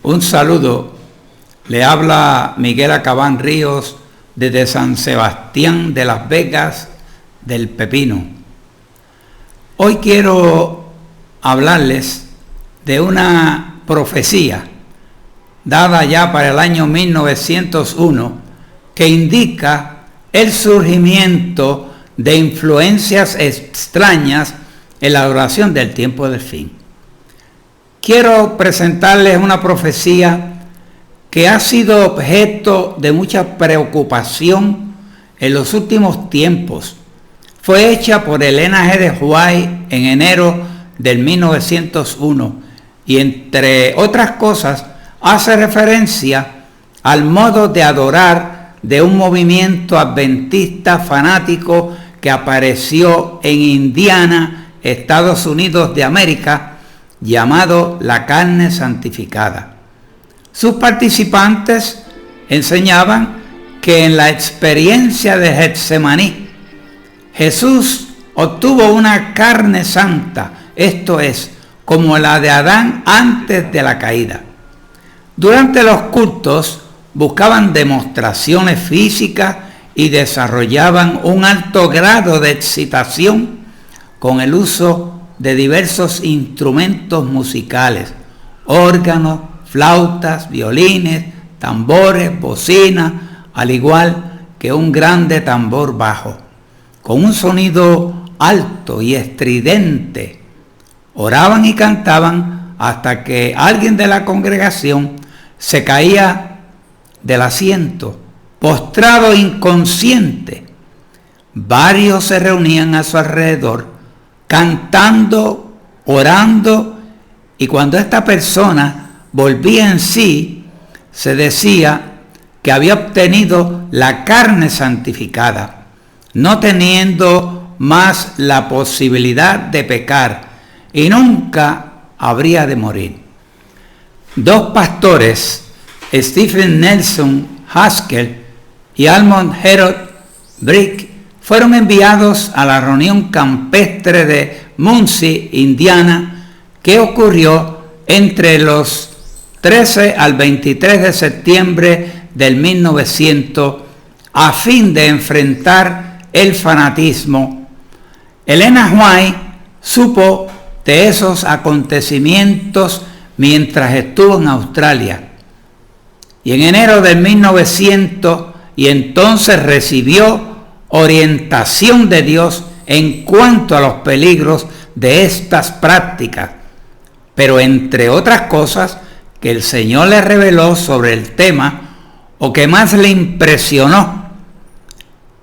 Un saludo, le habla Miguel Acabán Ríos desde San Sebastián de Las Vegas del Pepino. Hoy quiero hablarles de una profecía dada ya para el año 1901 que indica el surgimiento de influencias extrañas en la duración del tiempo del fin. Quiero presentarles una profecía que ha sido objeto de mucha preocupación en los últimos tiempos. Fue hecha por Elena G. de White en enero del 1901 y, entre otras cosas, hace referencia al modo de adorar de un movimiento adventista fanático que apareció en Indiana, Estados Unidos de América, llamado la carne santificada. Sus participantes enseñaban que en la experiencia de Getsemaní, Jesús obtuvo una carne santa, esto es, como la de Adán antes de la caída. Durante los cultos buscaban demostraciones físicas y desarrollaban un alto grado de excitación con el uso de diversos instrumentos musicales, órganos, flautas, violines, tambores, bocinas, al igual que un grande tambor bajo, con un sonido alto y estridente. Oraban y cantaban hasta que alguien de la congregación se caía del asiento, postrado inconsciente. Varios se reunían a su alrededor, cantando, orando, y cuando esta persona volvía en sí, se decía que había obtenido la carne santificada, no teniendo más la posibilidad de pecar y nunca habría de morir. Dos pastores, Stephen Nelson Haskell y Almond Harold Brick, fueron enviados a la reunión campestre de Muncie, Indiana, que ocurrió entre los 13 al 23 de septiembre del 1900, a fin de enfrentar el fanatismo. Elena White supo de esos acontecimientos mientras estuvo en Australia, y en enero del 1900, y entonces recibió orientación de Dios en cuanto a los peligros de estas prácticas, pero entre otras cosas que el Señor le reveló sobre el tema, o que más le impresionó,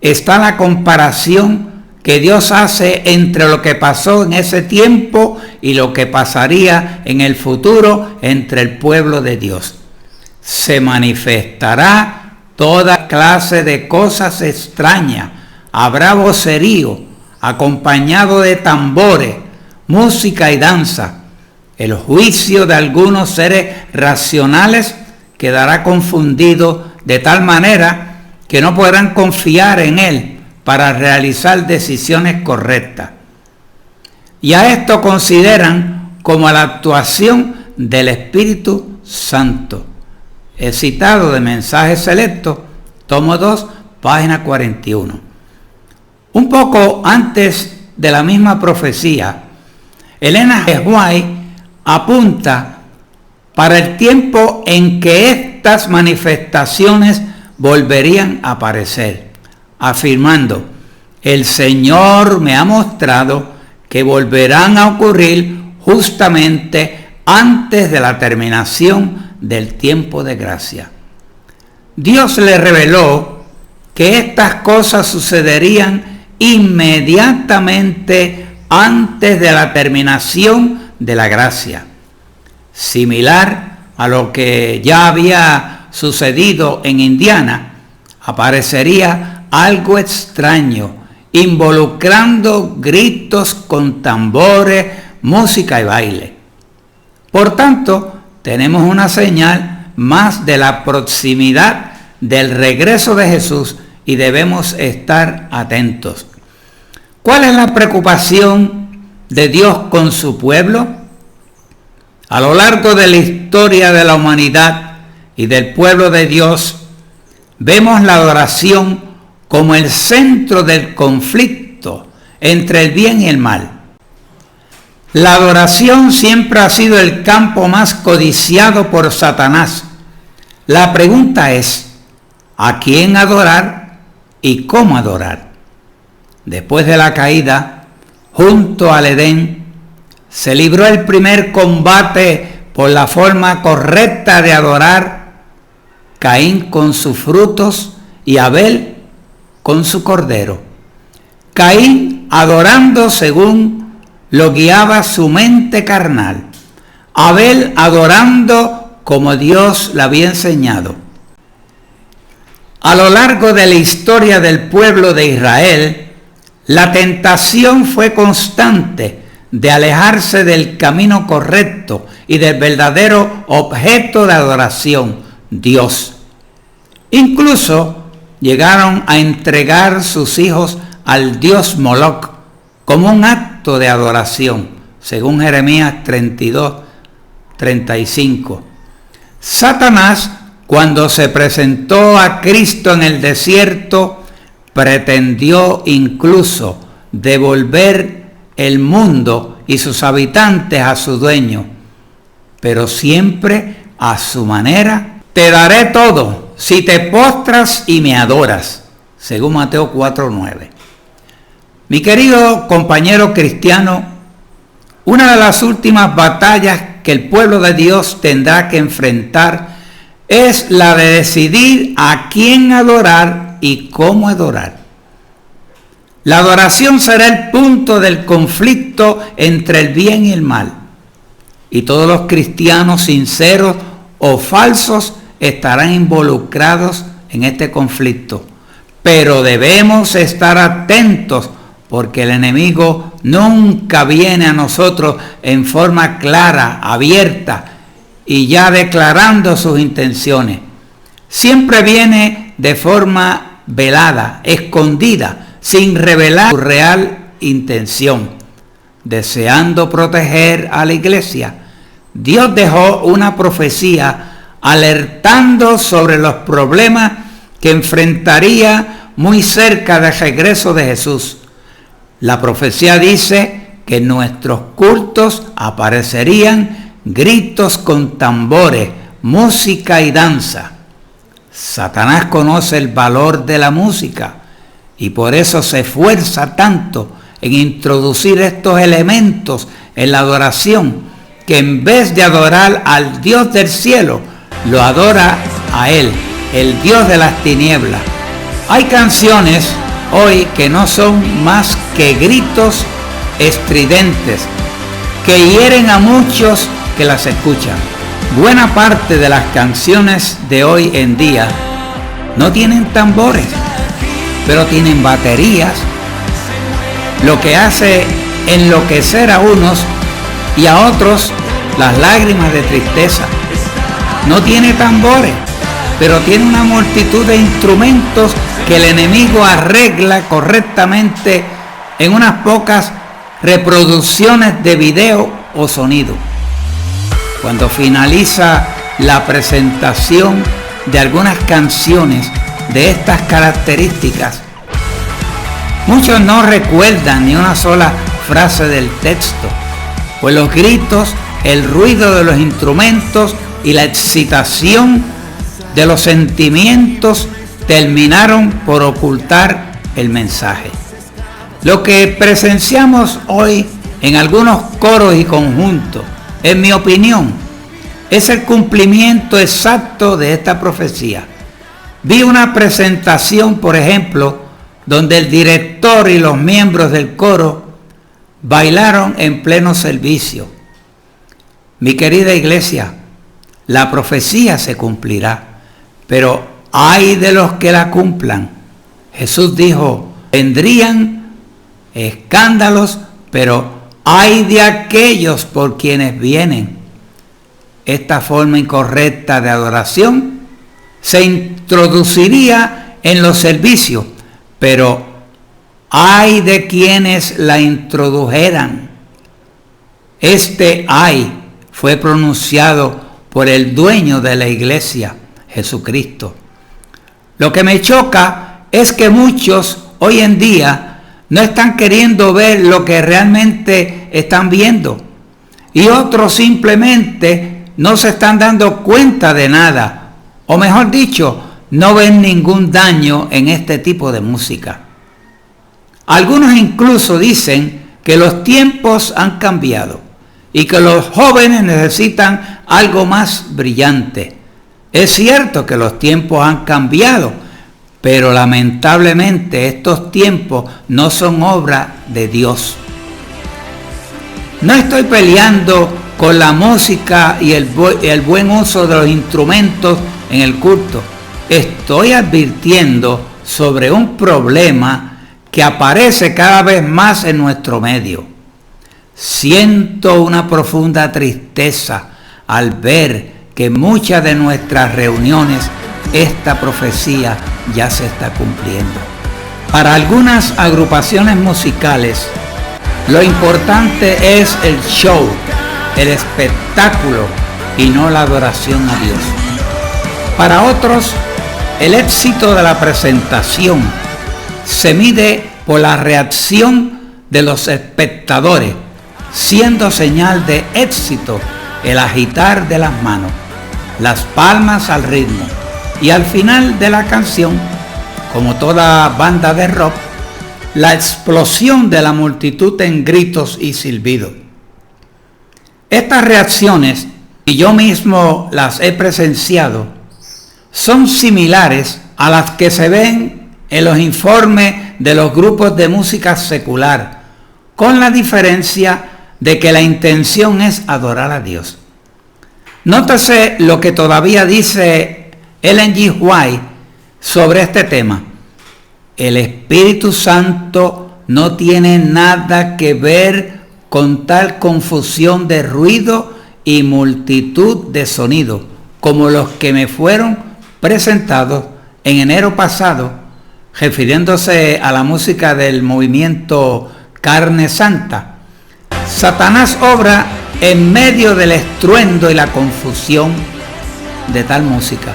está la comparación que Dios hace entre lo que pasó en ese tiempo y lo que pasaría en el futuro entre el pueblo de Dios. Se manifestará toda clase de cosas extrañas, habrá vocerío acompañado de tambores, música y danza. El juicio de algunos seres racionales quedará confundido de tal manera que no podrán confiar en él para realizar decisiones correctas. Y a esto consideran como la actuación del Espíritu Santo. He citado de Mensajes Selectos, tomo 2, página 41. Un poco antes de la misma profecía, Elena G. White apunta para el tiempo en que estas manifestaciones volverían a aparecer, afirmando: el Señor me ha mostrado que volverán a ocurrir justamente antes de la terminación del tiempo de gracia. Dios le reveló que estas cosas sucederían inmediatamente antes de la terminación de la gracia, similar a lo que ya había sucedido en Indiana. Aparecería algo extraño, involucrando gritos con tambores, música y baile. Por tanto, tenemos una señal más de la proximidad del regreso de Jesús y debemos estar atentos. ¿Cuál es la preocupación de Dios con su pueblo? A lo largo de la historia de la humanidad y del pueblo de Dios, vemos la adoración como el centro del conflicto entre el bien y el mal. La adoración siempre ha sido el campo más codiciado por Satanás. La pregunta es, ¿a quién adorar y cómo adorar? Después de la caída, junto al Edén, se libró el primer combate por la forma correcta de adorar, Caín con sus frutos y Abel con su cordero. Caín adorando según lo guiaba su mente carnal. Abel adorando como Dios le había enseñado. A lo largo de la historia del pueblo de Israel, la tentación fue constante de alejarse del camino correcto y del verdadero objeto de adoración, Dios. Incluso llegaron a entregar sus hijos al dios Moloc como un acto de adoración, según Jeremías 32:35. Satanás, cuando se presentó a Cristo en el desierto, pretendió incluso devolver el mundo y sus habitantes a su dueño, pero siempre a su manera. Te daré todo si te postras y me adoras, según Mateo 4:9. Mi querido compañero cristiano, una de las últimas batallas que el pueblo de Dios tendrá que enfrentar es la de decidir a quién adorar y cómo adorar. La adoración será el punto del conflicto entre el bien y el mal. Y todos los cristianos sinceros o falsos estarán involucrados en este conflicto. Pero debemos estar atentos porque el enemigo nunca viene a nosotros en forma clara, abierta y ya declarando sus intenciones. Siempre viene de forma velada, escondida, sin revelar su real intención, deseando proteger a la iglesia. Dios dejó una profecía alertando sobre los problemas que enfrentaría muy cerca del regreso de Jesús. La profecía dice que en nuestros cultos aparecerían gritos con tambores, música y danza. Satanás conoce el valor de la música y por eso se esfuerza tanto en introducir estos elementos en la adoración, que en vez de adorar al Dios del cielo, lo adora a Él, el Dios de las tinieblas. Hay canciones hoy que no son más que gritos estridentes que hieren a muchos que las escuchan. Buena parte de las canciones de hoy en día no tienen tambores, pero tienen baterías, lo que hace enloquecer a unos y a otros las lágrimas de tristeza. No tiene tambores, pero tiene una multitud de instrumentos que el enemigo arregla correctamente en unas pocas reproducciones de video o sonido. Cuando finaliza la presentación de algunas canciones de estas características, muchos no recuerdan ni una sola frase del texto, pues los gritos, el ruido de los instrumentos y la excitación de los sentimientos terminaron por ocultar el mensaje. Lo que presenciamos hoy en algunos coros y conjuntos, en mi opinión, es el cumplimiento exacto de esta profecía. Vi una presentación, por ejemplo, donde el director y los miembros del coro bailaron en pleno servicio. Mi querida iglesia, la profecía se cumplirá, pero ay de los que la cumplan. Jesús dijo, vendrían escándalos, pero ay de aquellos por quienes vienen. Esta forma incorrecta de adoración se introduciría en los servicios, pero ay de quienes la introdujeran. Este ay fue pronunciado por el dueño de la iglesia, Jesucristo. Lo que me choca es que muchos hoy en día no están queriendo ver lo que realmente están viendo, y otros simplemente no se están dando cuenta de nada, o mejor dicho, no ven ningún daño en este tipo de música. Algunos incluso dicen que los tiempos han cambiado y que los jóvenes necesitan algo más brillante. Es cierto que los tiempos han cambiado, pero lamentablemente estos tiempos no son obra de Dios. No estoy peleando con la música y el buen uso de los instrumentos en el culto. Estoy advirtiendo sobre un problema que aparece cada vez más en nuestro medio. Siento una profunda tristeza al ver que en muchas de nuestras reuniones esta profecía ya se está cumpliendo. Para algunas agrupaciones musicales, lo importante es el show, el espectáculo y no la adoración a Dios. Para otros, el éxito de la presentación se mide por la reacción de los espectadores, siendo señal de éxito el agitar de las manos, las palmas al ritmo y al final de la canción, como toda banda de rock, la explosión de la multitud en gritos y silbidos. Estas reacciones, y yo mismo las he presenciado, son similares a las que se ven en los informes de los grupos de música secular, con la diferencia de que la intención es adorar a Dios. Nótese lo que todavía dice Ellen G. White sobre este tema. El Espíritu Santo no tiene nada que ver con tal confusión de ruido y multitud de sonidos como los que me fueron presentados en enero pasado, refiriéndose a la música del movimiento Carne Santa. Satanás obra en medio del estruendo y la confusión de tal música,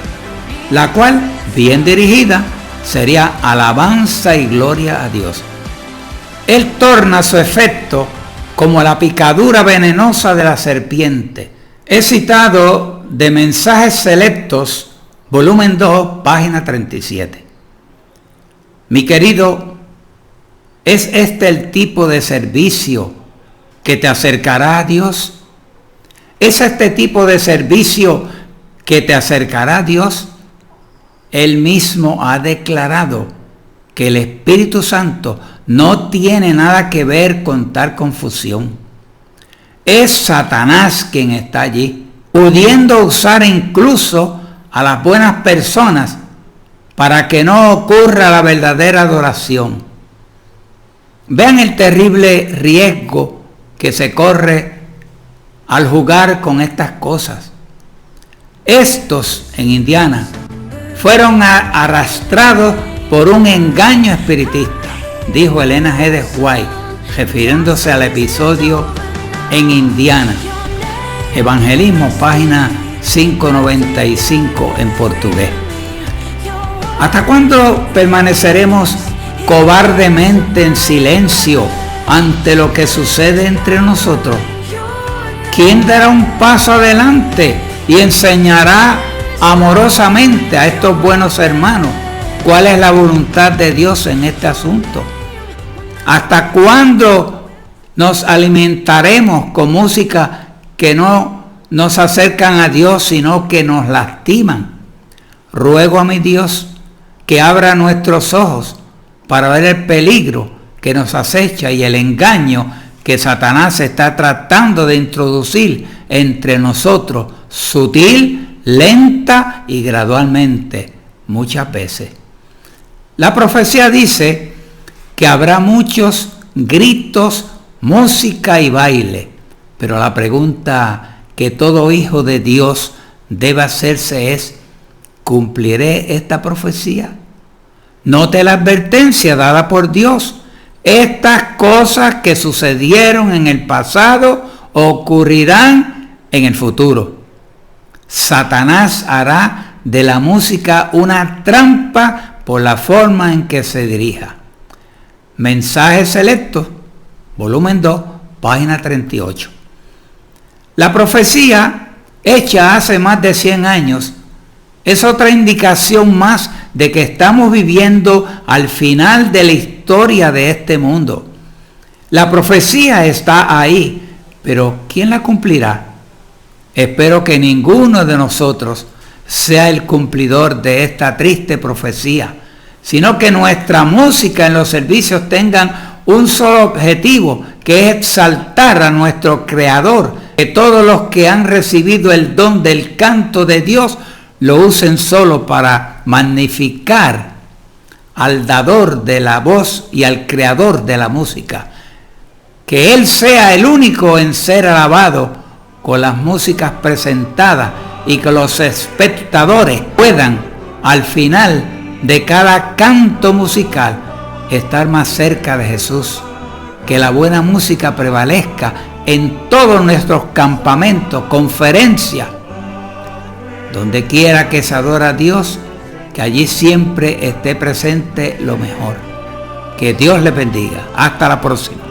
la cual, bien dirigida, sería alabanza y gloria a Dios. Él torna su efecto como la picadura venenosa de la serpiente. He citado de Mensajes Selectos, volumen 2, página 37. Mi querido, ¿es este el tipo de servicio que te acercará a Dios? ¿Es este tipo de servicio que te acercará a Dios? Él mismo ha declarado que el Espíritu Santo no tiene nada que ver con tal confusión. Es Satanás quien está allí, pudiendo usar incluso a las buenas personas para que no ocurra la verdadera adoración. Vean el terrible riesgo que se corre al jugar con estas cosas. Estos en Indiana fueron arrastrados por un engaño espiritista, dijo Elena G. de White, refiriéndose al episodio en Indiana. Evangelismo, página 595 en portugués. ¿Hasta cuándo permaneceremos cobardemente en silencio ante lo que sucede entre nosotros? ¿Quién dará un paso adelante y enseñará amorosamente a estos buenos hermanos cuál es la voluntad de Dios en este asunto? ¿Hasta cuándo nos alimentaremos con música que no nos acercan a Dios, sino que nos lastiman? Ruego a mi Dios que abra nuestros ojos para ver el peligro que nos acecha y el engaño que Satanás está tratando de introducir entre nosotros, sutil, lenta y gradualmente, muchas veces. La profecía dice que habrá muchos gritos, música y baile, pero la pregunta que todo hijo de Dios debe hacerse es: ¿cumpliré esta profecía? Note la advertencia dada por Dios. Estas cosas que sucedieron en el pasado ocurrirán en el futuro. Satanás hará de la música una trampa por la forma en que se dirija. Mensajes selectos, volumen 2, página 38. La profecía hecha hace más de 100 años es otra indicación más de que estamos viviendo al final de la historia de este mundo. La profecía está ahí, pero ¿quién la cumplirá? Espero que ninguno de nosotros sea el cumplidor de esta triste profecía, sino que nuestra música en los servicios tengan un solo objetivo, que es exaltar a nuestro Creador, que todos los que han recibido el don del canto de Dios lo usen solo para magnificar al dador de la voz y al creador de la música. Que Él sea el único en ser alabado con las músicas presentadas y que los espectadores puedan, al final de cada canto musical, estar más cerca de Jesús. Que la buena música prevalezca en todos nuestros campamentos, conferencias, donde quiera que se adora a Dios, que allí siempre esté presente lo mejor. Que Dios les bendiga. Hasta la próxima.